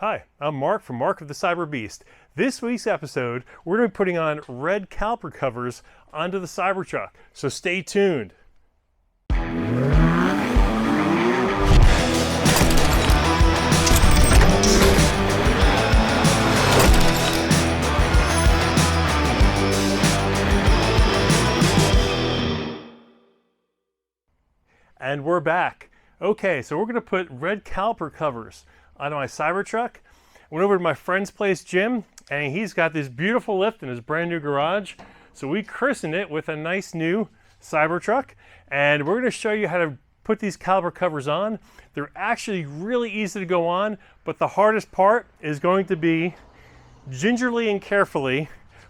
Hi, I'm Mark from Mark of the Cyberbeast. This week's episode, we're going to be putting on red caliper covers onto the Cybertruck, so stay tuned. And we're back. Okay, so we're going to put red caliper covers onto my Cybertruck. I went over to my friend's place, Jim, and he's got this beautiful lift in his brand new garage. So we christened it with a nice new Cybertruck, and we're going to show you how to put these caliper covers on. They're actually really easy to go on, but the hardest part is going to be gingerly and carefully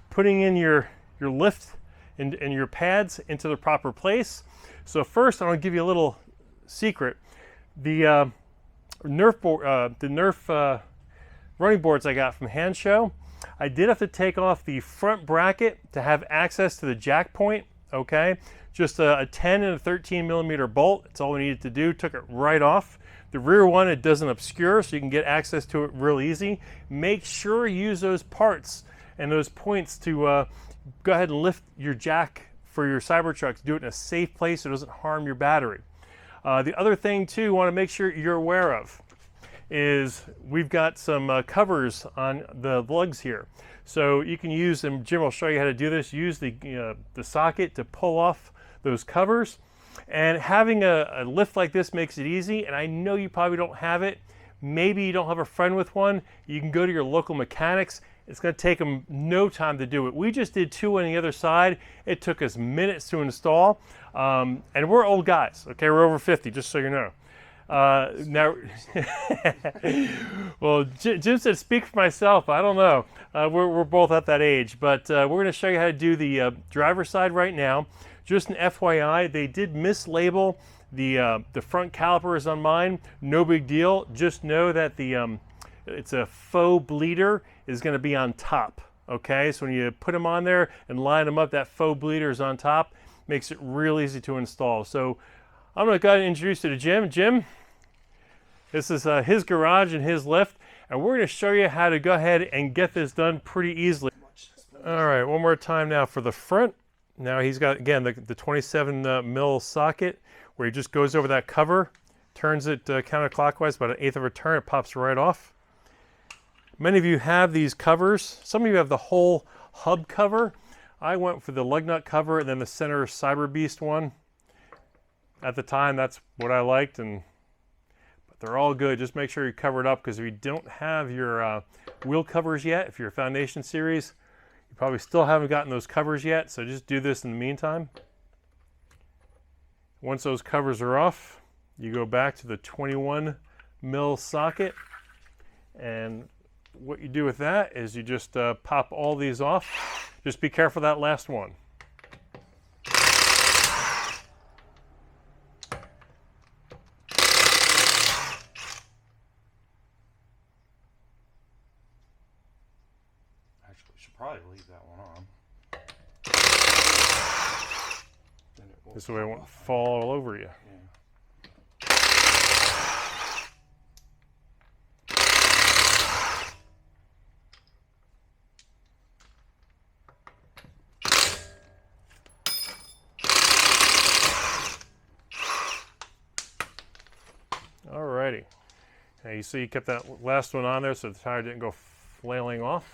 putting in your lift and your pads into the proper place. So first, I'm going to give you a little secret. The Nerf running boards I got from Hand Show, I did have to take off the front bracket to have access to the jack point. Okay, just a 10 and a 13 millimeter bolt. That's all we needed to do. Took it right off. The rear one, it doesn't obscure, so you can get access to it real easy. Make sure you use those parts and those points to go ahead and lift your jack for your Cybertruck, to do it in a safe place so it doesn't harm your battery. The other thing too, you want to make sure you're aware of is we've got some covers on the lugs here. So you can use, and Jim will show you how to do this, use the socket to pull off those covers. And having a lift like this makes it easy, and I know you probably don't have it. Maybe you don't have a friend with one. You can go to your local mechanics. It's going to take them no time to do it. We just did two on the other side. It took us minutes to install. And we're old guys, okay? We're over 50, just so you know. Now, well, Jim said speak for myself. I don't know. We're both at that age. But we're going to show you how to do the driver's side right now. Just an FYI, they did mislabel the front calipers on mine. No big deal. Just know that it's a faux bleeder is going to be on top. Okay, so when you put them on there and line them up, that faux bleeder is on top. Makes it real easy to install. So I'm going to go ahead and introduce you to Jim. Jim, this is his garage and his lift, and we're going to show you how to go ahead and get this done pretty easily. All right, one more time now for the front. Now he's got, again, the 27 mil socket where he just goes over that cover, turns it counterclockwise, about 1/8 of a turn, it pops right off. Many of you have these covers. Some of you have the whole hub cover. I went for the lug nut cover and then the center Cyberbeast one. At the time, that's what I liked, but they're all good. Just make sure you cover it up, because if you don't have your wheel covers yet, if you're a Foundation series, you probably still haven't gotten those covers yet, so just do this in the meantime. Once those covers are off, you go back to the 21 mil socket, and what you do with that is you just pop all these off. Just be careful that last one. Actually, we should probably leave that one on. This way it won't fall all over you. Yeah. Alrighty. Now you see you kept that last one on there so the tire didn't go flailing off.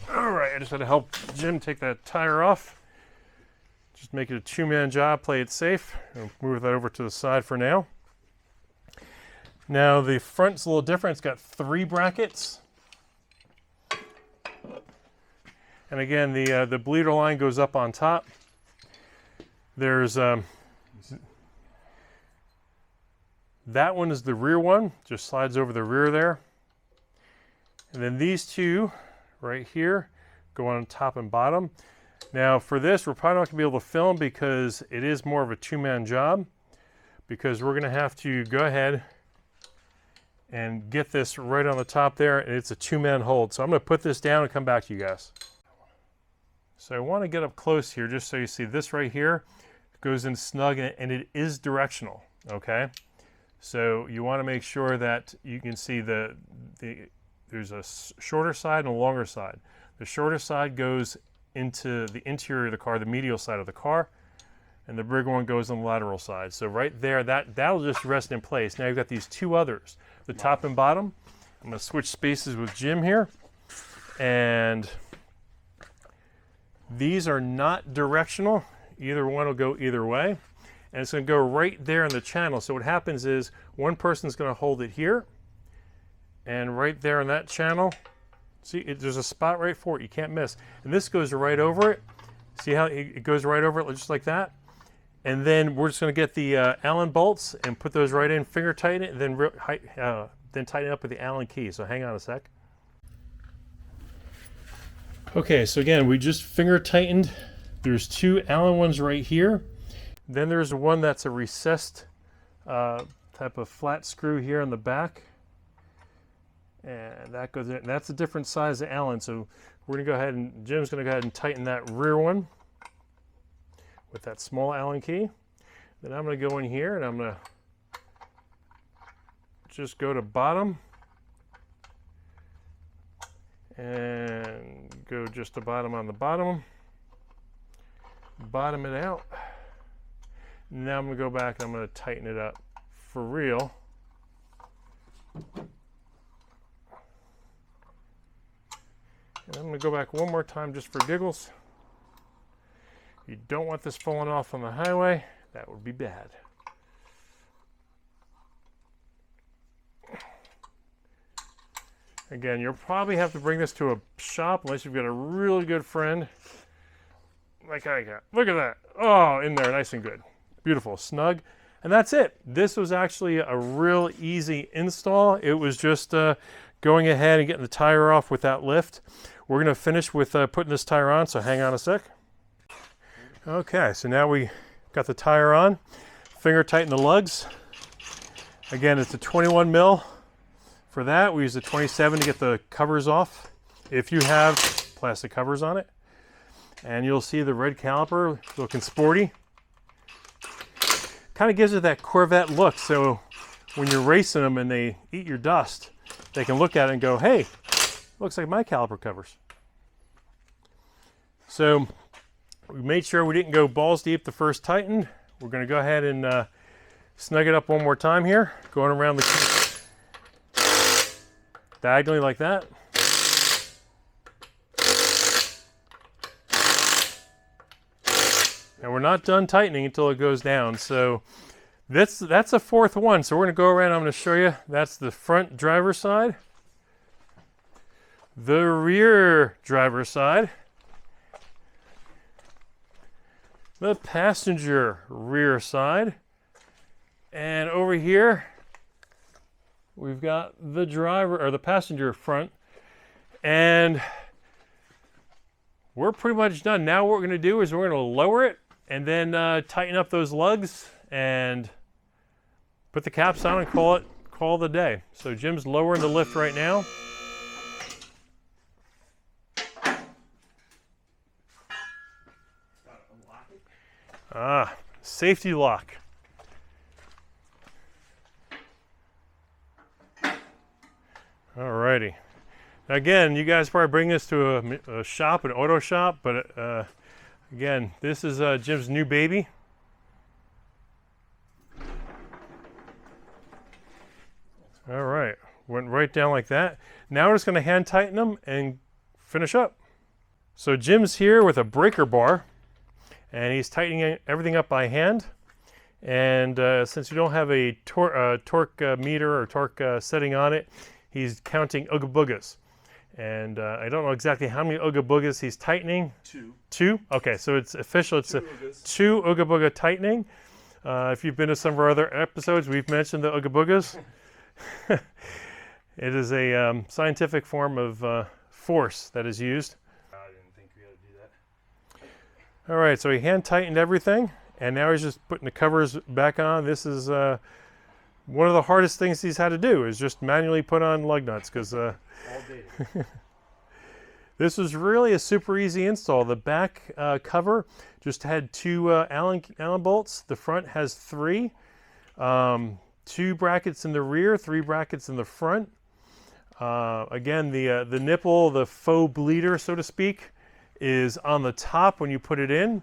Alright, I just had to help Jim take that tire off. Just make it a two-man job, play it safe. I'll move that over to the side for now. Now the front's a little different. It's got 3 brackets. And again, the bleeder line goes up on top. There's that one is the rear one, just slides over the rear there. And then these two right here go on top and bottom. Now for this, we're probably not going to be able to film because it is more of a two-man job, because we're going to have to go ahead and get this right on the top there, and it's a two-man hold. So I'm going to put this down and come back to you guys. So I want to get up close here just so you see this right here goes in snug, and it is directional, okay? So you want to make sure that you can see there's a shorter side and a longer side. The shorter side goes into the interior of the car, the medial side of the car, and the bigger one goes on the lateral side. So right there, that'll just rest in place. Now you've got these two others, the top and bottom. I'm going to switch spaces with Jim here, and these are not directional. Either one will go either way, and it's going to go right there in the channel. So what happens is one person's going to hold it here, and right there in that channel, see, there's a spot right for it. You can't miss. And this goes right over it. See how it goes right over it, just like that? And then we're just going to get the Allen bolts and put those right in, finger tighten it, and then tighten it up with the Allen key. So hang on a sec. Okay, so again, we just finger tightened. There's two Allen ones right here. Then there's one that's a recessed type of flat screw here on the back. And that goes in. That's a different size of Allen. So we're going to go ahead and, Jim's going to go ahead and tighten that rear one with that small Allen key. Then I'm going to go in here and I'm going to just go to bottom and go just to bottom on the bottom. Bottom it out. Now I'm going to go back and I'm going to tighten it up for real. And I'm going to go back one more time just for giggles. You don't want this falling off on the highway. That would be bad. Again, you'll probably have to bring this to a shop unless you've got a really good friend like I got. Look at that. Oh, in there, nice and good. Beautiful, snug. And that's it. This was actually a real easy install. It was just going ahead and getting the tire off with that lift. We're going to finish with putting this tire on, so hang on a sec. Okay, so now we got the tire on. Finger tighten the lugs. Again, it's a 21 mil. For that, we use a 27 to get the covers off, if you have plastic covers on it. And you'll see the red caliper looking sporty. Kind of gives it that Corvette look, so when you're racing them and they eat your dust, they can look at it and go, hey, looks like my caliper covers. So we made sure we didn't go balls deep the first tighten. We're going to go ahead and snug it up one more time here, going around the diagonally like that. And we're not done tightening until it goes down. So that's a fourth one. So we're going to go around. I'm going to show you. That's the front driver's side, the rear driver's side, the passenger rear side, and over here we've got the driver or the passenger front. And we're pretty much done. Now what we're going to do is we're going to lower it and then tighten up those lugs and put the caps on and call the day. So Jim's lowering the lift right now. Ah, safety lock. Alrighty. Again, you guys probably bring this to a shop, an auto shop, but again, this is Jim's new baby. All right, went right down like that. Now we're just going to hand tighten them and finish up. So Jim's here with a breaker bar, and he's tightening everything up by hand. And since you don't have a torque meter or torque setting on it, he's counting Ooga Boogas. And I don't know exactly how many Ooga Boogas he's tightening. Two? Okay, so it's official. It's two Ooga Booga tightening. If you've been to some of our other episodes, we've mentioned the Ooga Boogas. It is a scientific form of force that is used. I didn't think we had to do that. All right, so he hand tightened everything, and now he's just putting the covers back on. This is one of the hardest things he's had to do, is just manually put on lug nuts, because This was really a super easy install. The back cover just had two Allen bolts. The front has three. 2 brackets in the rear, 3 brackets in the front. Again, the nipple, the faux bleeder, so to speak, is on the top when you put it in.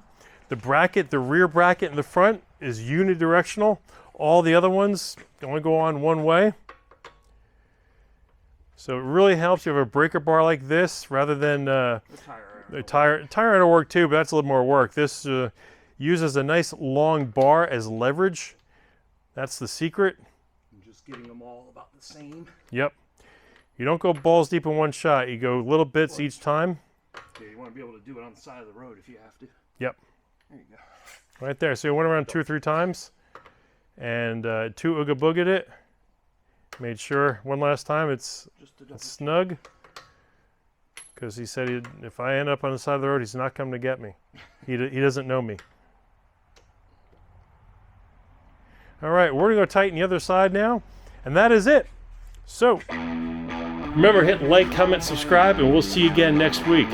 The bracket, the rear bracket in the front is unidirectional. All the other ones only go on one way. So it really helps. You have a breaker bar like this rather than the tire iron will work too, but that's a little more work. This uses a nice long bar as leverage. That's the secret. I'm just getting them all about the same. Yep. You don't go balls deep in one shot. You go little bits each time. Yeah, you want to be able to do it on the side of the road if you have to. Yep. There you go. Right there. So you went around 2 or 3 times and 2 ooga booga'd it. Made sure one last time it's snug. Because he said if I end up on the side of the road, he's not coming to get me. He doesn't know me. All right, we're going to go tighten the other side now. And that is it. So, remember, hit like, comment, subscribe, and we'll see you again next week.